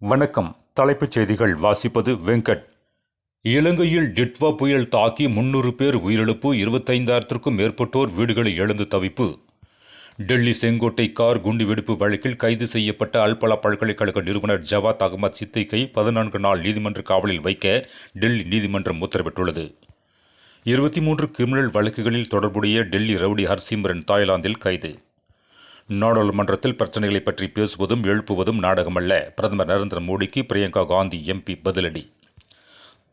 வணக்கம். தலைப்புச் செய்திகள் வாசிப்பது வெங்கட். இலங்கையில் டிட்வா புயல் தாக்கி 300 பேர் உயிரிழப்பு, 25,000க்கும் மேற்பட்டோர் வீடுகளை இழந்து தவிப்பு. டெல்லி செங்கோட்டை கார் குண்டுவெடிப்பு வழக்கில் கைது செய்யப்பட்ட அல்பலா பல்கலைக்கழக நிறுவனர் ஜவாத் அகமது சித்திக்கை 14 நாள் நீதிமன்ற காவலில் வைக்க டெல்லி நீதிமன்றம் உத்தரவிட்டுள்ளது. 23 கிரிமினல் வழக்குகளில் தொடர்புடைய டெல்லி ரவுடி ஹர்சிம்ரன் தாய்லாந்தில் கைது. நாடாளுமன்றத்தில் பிரச்சனைகளை பற்றி பேசுவதும் எழுப்புவதும் நாடகமல்ல. பிரதமர் நரேந்திர மோடிக்கு பிரியங்கா காந்தி எம்பி பதிலடி.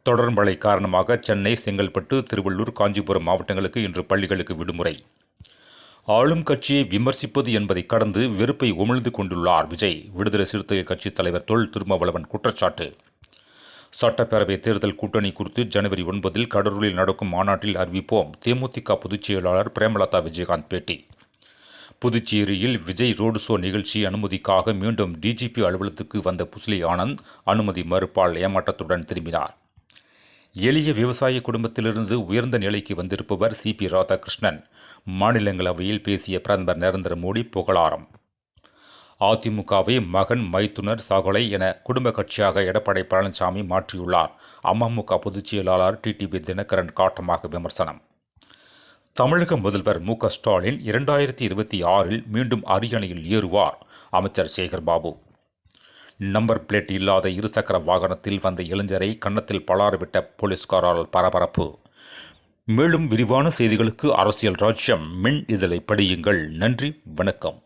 தொடர் மழை காரணமாக சென்னை, செங்கல்பட்டு, திருவள்ளூர், காஞ்சிபுரம் மாவட்டங்களுக்கு இன்று பள்ளிகளுக்கு விடுமுறை. ஆளும் கட்சியை விமர்சிப்பது என்பதை கடந்து வெறுப்பை உமிழ்ந்து கொண்டுள்ளார் விஜய். விடுதலை சிறுத்தைகள் கட்சித் தலைவர் தொல் திருமாவளவன் குற்றச்சாட்டு. சட்டப்பேரவை தேர்தல் கூட்டணி குறித்து ஜனவரி 9 கடலூரில் நடக்கும் மாநாட்டில் அறிவிப்போம். தேமுதிக பொதுச் செயலாளர் பிரேமலதா விஜயகாந்த் பேட்டி. புதுச்சேரியில் விஜய் ரோடு ஷோ நிகழ்ச்சி அனுமதிக்காக மீண்டும் டிஜிபி அலுவலகத்துக்கு வந்த புஸ்லி ஆனந்த் அனுமதி மறுப்பால் ஏமாற்றத்துடன் திரும்பினார். எளிய விவசாய குடும்பத்திலிருந்து உயர்ந்த நிலைக்கு வந்திருப்பவர் சிபி ராதாகிருஷ்ணன். மாநிலங்களவையில் பேசிய பிரதமர் நரேந்திர மோடி புகழாரம். அதிமுகவை மகன், மைத்துனர், சகோலை என குடும்ப கட்சியாக எடப்பாடி பழனிசாமி மாற்றியுள்ளார். அமமுக பொதுச் செயலாளர் டிடிவி தினகரன் காட்டமாக விமர்சனம். தமிழக முதல்வர் மு.க. ஸ்டாலின் 2026 மீண்டும் அரியணையில் ஏறுவார். அமைச்சர் சேகர்பாபு. நம்பர் பிளேட் இல்லாத இருசக்கர வாகனத்தில் வந்த இளைஞரை கன்னத்தில் பலாரவிட்ட போலீஸ்காரால் பரபரப்பு. மேலும் விரிவான செய்திகளுக்கு அரசியல் ராஜ்யம் மின் இதழை படியுங்கள். நன்றி, வணக்கம்.